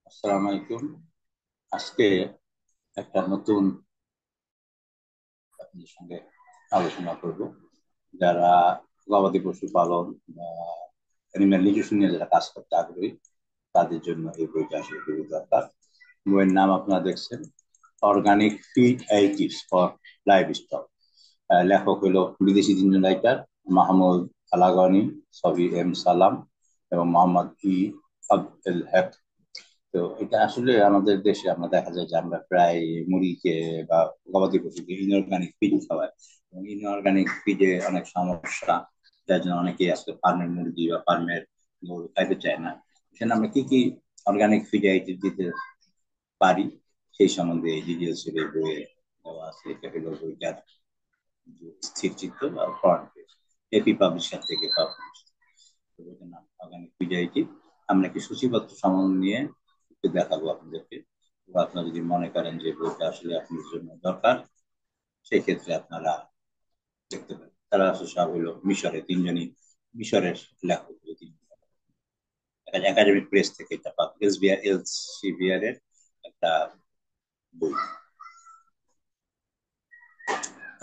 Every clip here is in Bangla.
আসসালামু আলাইকুম। আজকে একটা নতুন আপনাদের সঙ্গে আলোচনা করব। যারা গবাদি পশু পালন বা অ্যানিম্যাল নিউট্রিশন নিয়ে যারা কাজ করতে আগ্রহী, তাদের জন্য এই বইটা আসলে খুবই দরকার। বইয়ের নাম আপনারা দেখছেন, organic feed additives for live stock. লেখক হলো বিদেশি তিনজন রাইটার, মাহমুদ আলাগনি, সবি এম সালাম এবং মোহাম্মদ আব্দুল হক। তো এটা আসলে আমাদের দেশে আমরা দেখা যায় যে আমরা প্রায় মুরগিকে বা গবাদি পশুকে ইনঅর্গানিক ফিড খাওয়াই, এবং ইনঅর্গানিক ফিডে অনেক সমস্যা, যার জন্য অনেকেই আসলে ফার্মের মুরগি বা ফার্মের গরু খাইতে চায় না। সেখানে আমরা কি কি অর্গানিক ফিড আইটেম দিতে পারি সেই সম্বন্ধে ডিটেলস এই বইয়ে দেওয়া আছে। এটা হলো বইটার যে স্থির চিত্র বা ফ্রন্ট পেজ, এপি পাবলিশার থেকে পাবলিশ। বইটার নাম অর্গানিক ফিড আইটেম। আমরা কি সূচিপত্র সম্বন্ধে নিয়ে একটু দেখাবো আপনাদেরকে। তো আপনারা যদি মনে করেন যে বইটা আসলে আপনার জন্য দরকার, সেই ক্ষেত্রে আপনারা দেখতে পারেন। তারা আসলে সব হলো মিশরের তিনজনই, মিশরের লেখক হলো তিনজন। একাডেমিক প্রেস থেকে এটা পাবলিশ, এলসবিআর এলসিবিআর এর একটা বই।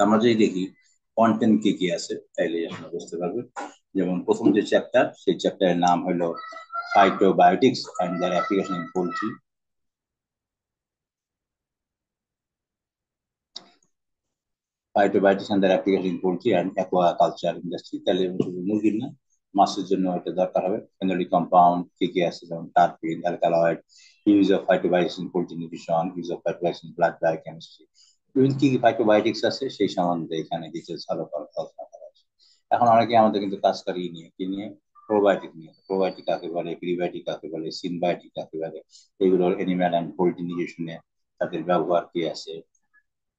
আমরা যদি দেখি কন্টেন্ট কি কি আছে, তাইলে আমরা বুঝতে পারবো। যেমন প্রথম যে চ্যাপ্টার, সেই চ্যাপ্টারের নাম হলো phytobiotics and their application in poultry. Phytobiotics and their application in poultry and aquaculture industry. তাহলে শুধু মুরগির না, মাছের জন্য এটা দরকার হবে। ফেনোলিক কম্পাউন্ড কি কি আছে, যেমন terpene, alkaloid, use of phytobiotics in poultry nutrition, use of phytobiotics in blood biochemistry. বিভিন্ন কি কি ফাইটোবায়োটিক্স আছে সেই সম্বন্ধে এখানে ডিটেলস আলোচনা করা আছে। এখন অনেকে আমাদের কিন্তু কাজ করিয়ে নিয়ে কি নিয়ে, প্রোবায়োটিক নিয়ে। প্রোবায়োটিক কাকে বলে, প্রিবায়োটিক কাকে বলে, সিনবায়োটিক কাকে বলে, এগুলোর অ্যানিম্যাল অ্যান্ড পোলট্রি নিউট্রিশনে তাদের ব্যবহার কি আছে।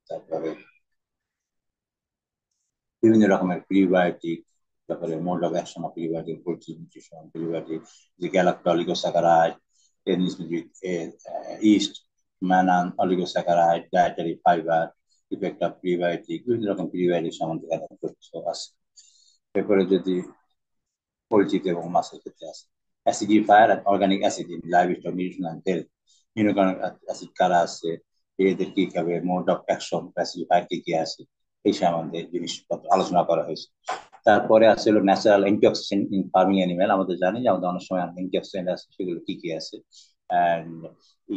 তারপরে বিভিন্ন রকমের প্রিবায়োটিক, তারপরে mode of action of prebiotic, poultry nutrition prebiotic, যে galacto oligosaccharide, yeast, mannan oligosaccharide, dietary fibre, effect of prebiotic, বিভিন্ন রকম প্রিবায়োটিক সম্বন্ধে এখানে তথ্য আছে। এরপরে যদি পোলট্রিতে এবং মাছের ক্ষেত্রে আছে acidifier and organic acid in livestock nutrition and health. Inorganic acid কারা আছে, এদের কি খাবে, মোড অফ অ্যাকশন অ্যাসিডিফায়ার কি কি আছে, এই সম্বন্ধে জিনিসপত্র আলোচনা করা হয়েছে। তারপরে আছে হলো natural antioxidant in farming animal. আমাদের জানি যে আমাদের অনেক সময় অ্যান্টিঅক্সিডেন্ট আছে, সেগুলো কি কি আছে। And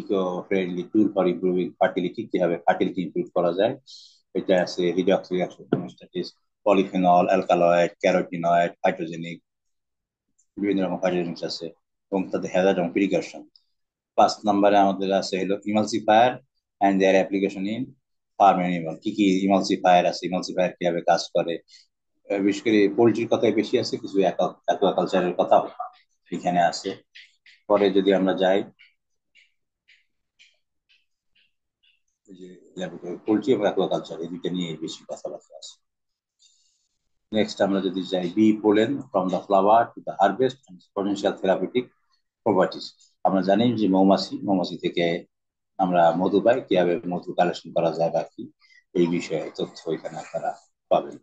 eco friendly tool for improving fertility, কিভাবে ফার্টিলিটি ইমপ্রুভ করা যায়। এটা আছে redox reaction homeostasis, polyphenol, alkaloid, carotenoid, hydrogenic, বিভিন্ন রকম ফাইটোজেনিক্স আছে এবং তাদের হ্যাজার্ড এবং প্রিকশন। 5 নম্বরে আমাদের আছে হলো emulsifier and their application in farm animal. কি কি ইমালসিফায়ার আছে, ইমালসিফায়ার কিভাবে কাজ করে। বিশেষ করে পোলট্রির কথাই বেশি আছে, কিছু অ্যাকুয়াকালচারের কথাও এখানে আছে। পরে যদি আমরা যাই, যে পোলট্রি এবং অ্যাকুয়াকালচার এই দুইটা নিয়ে বেশি কথাবার্তা আছে। নেক্সট আমরা যদি যাই, be pollen from the flower to the harvest potential therapeutic properties. আমরা জানি যে মৌমাছি, মৌমাছি থেকে আমরা মধু পাই, কিভাবে মধু কালেকশন করা যায় বা কি, এই বিষয়ে তথ্য এখানে আপনারা পাবেন।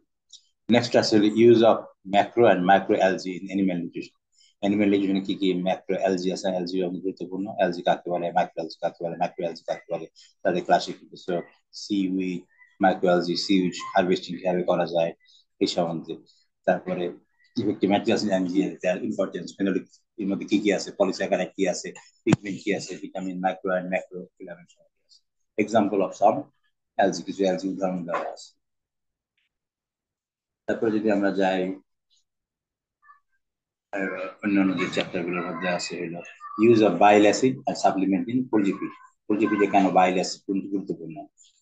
নেক্সট আছে use of macro and micro algae in animal nutrition. Animal নিউট্রিশনে কি কি ম্যাক্রো অ্যালজি আছে, অ্যালজি অনেক গুরুত্বপূর্ণ। অ্যালজি কাকে বলে, মাইক্রো অ্যালজি কাকে বলে, মাইক্রো অ্যালজি কাকে বলে, তাদের classification, seaweed, micro algid, seaweed harvesting কিভাবে করা যায় এই সম্বন্ধে। তারপরে ইফেক্টিভ ম্যাটেরিয়ালস ইন অ্যালজি, তার ইম্পর্টেন্স, ফেনোলিক এর মধ্যে কি কি আছে, পলিস্যাকারাইড কি আছে, পিগমেন্ট কি আছে, vitamin, micro and macro filament আছে। এক্সাম্পল অফ সাম অ্যালজি, কিছু অ্যালজি উদাহরণ দেওয়া আছে। তারপরে যদি আমরা যাই, অন্যান্য যে চ্যাপ্টার গুলোর মধ্যে আছে হলো ইউজ অফ বাইল অ্যাসিড আর supplement in poultry feed. Poultry ফিডে কেন বাইল অ্যাসিড গুরুত্বপূর্ণ,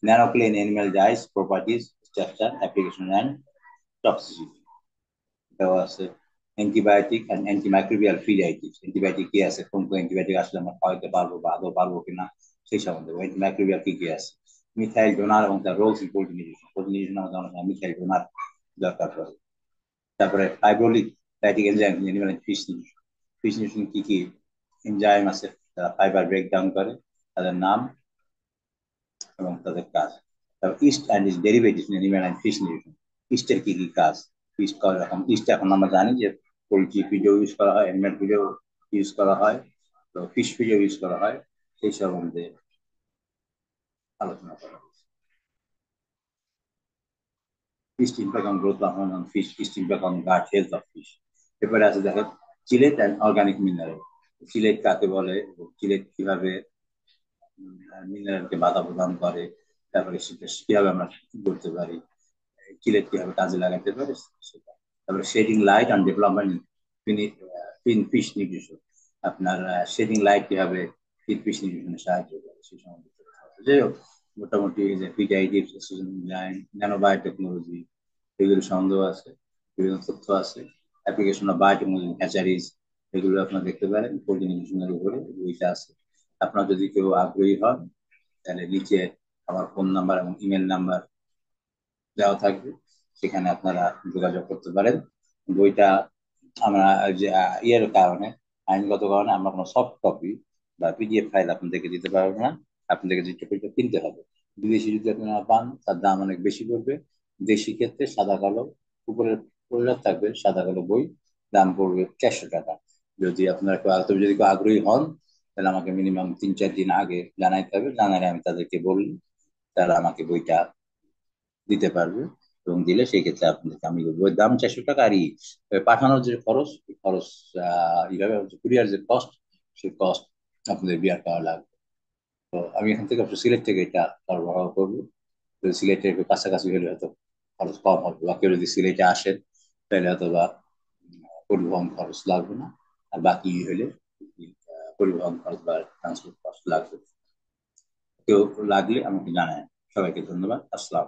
nanoclay animal diets properties, structure, application and toxicity দেওয়া আছে। Antibiotic and antimicrobial feed additives, antibiotic কি আছে, কোন কোন অ্যান্টিবায়োটিক আসলে আমরা খাওয়াতে পারবো বা আদৌ পারবো কিনা সেই সম্বন্ধে। অ্যান্টিমাইক্রোবিয়াল কি কি আছে, মিথাইল ডোনার এবং তার roles in poultry nutrition. Poultry nutrition আমাদের অনেক সময় মিথাইল ডোনার দরকার পড়ে। তারপরে ফাইব্রোলিক ফ্যাটিক enzyme animal fish nutrition. Fish nutrition কি কি এনজাইম আছে, তারা ফাইবার ব্রেকডাউন করে, তাদের নাম এবং তাদের কাজ। তারপর east and is derivatives in animal and fish nutrition. ইস্টের কি কি কাজ, ইস্ট কয় রকম। ইস্ট এখন আমরা জানি যে পোলট্রি ফিডেও ইউজ করা হয়, অ্যানিমাল ফিডেও ইউজ করা হয়, তো ফিশ ফিডেও ইউজ করা হয়। সেই সম্বন্ধে আলোচনা করা হয়েছে। Fixed impact on growth hormone on fish, fixed impact on gut health of fish. এরপরে আছে দেখেন Sylhet and organic mineral. Sylhet কাকে বলে, চিলেট কিভাবে মিনারেলকে বাধা প্রদান করে, তারপরে সেটা কিভাবে আমরা কি করতে পারি, চিলেট কিভাবে কাজে লাগাতে পারে সেটা। তারপরে shading light and development in fish nutrition. আপনার শেডিং লাইট কিভাবে ফিশ নিউট্রিশনে সাহায্য করে সেই সম্বন্ধে। যাই হোক, মোটামুটি যে পিটাইটিভ ন্যানো বায়োটেকনোলজি এগুলো সন্দেহ আছে, বিভিন্ন তথ্য আছে। অ্যাপ্লিকেশন অফ বায়োটেকনোলজি হ্যাচারিজ এগুলো আপনারা দেখতে পারেন, পোল্ট্রি নিউট্রিশনের উপরে বইটা আছে। আপনার যদি কেউ আগ্রহী হন তাহলে নিচে আমার ফোন নাম্বার এবং ইমেল নাম্বার দেওয়া থাকবে, সেখানে আপনারা যোগাযোগ করতে পারেন। বইটা আমরা যে ইয়ের কারণে, আইনগত কারণে আমরা কোনো সফট কপি বা পিডিএফ ফাইল আপনাদেরকে দিতে পারবো না, আপনাদেরকে যে বইটা কিনতে হবে। বিদেশি যদি আপনারা পান তার দাম অনেক বেশি পড়বে। দেশি ক্ষেত্রে সাদা কালো উপরের পরিলাভ থাকবে, সাদা কালো বই, দাম পড়বে 400 টাকা। যদি আপনারা তবে যদি কেউ আগ্রহী হন তাহলে আমাকে মিনিমাম 3-4 দিন আগে জানাইতে হবে, জানালে আমি তাদেরকে বললি তারা আমাকে বইটা দিতে পারবে। এবং দিলে সেই ক্ষেত্রে আপনাদেরকে আমি বইয়ের দাম 400 টাকা, আর পাঠানোর যে খরচ, খরচ এইভাবে কুরিয়ার যে কস্ট, সেই কস্ট আপনাদের বিয়ার করা লাগবে। তো আমি এখান থেকে সিলেট থেকে এটা সরবরাহ করবো। তো সিলেটের একটু কাছাকাছি হলে হয়তো খরচ কম হবে, বা কেউ যদি সিলেটে আসেন তাহলে হয়তো বা পরিবহন খরচ লাগবে না। আর বাকি হলে পরিবহন খরচ বা ট্রান্সপোর্ট কস্ট লাগবে। কেউ লাগলে আমাকে জানায়। সবাইকে ধন্যবাদ। আসসালাম।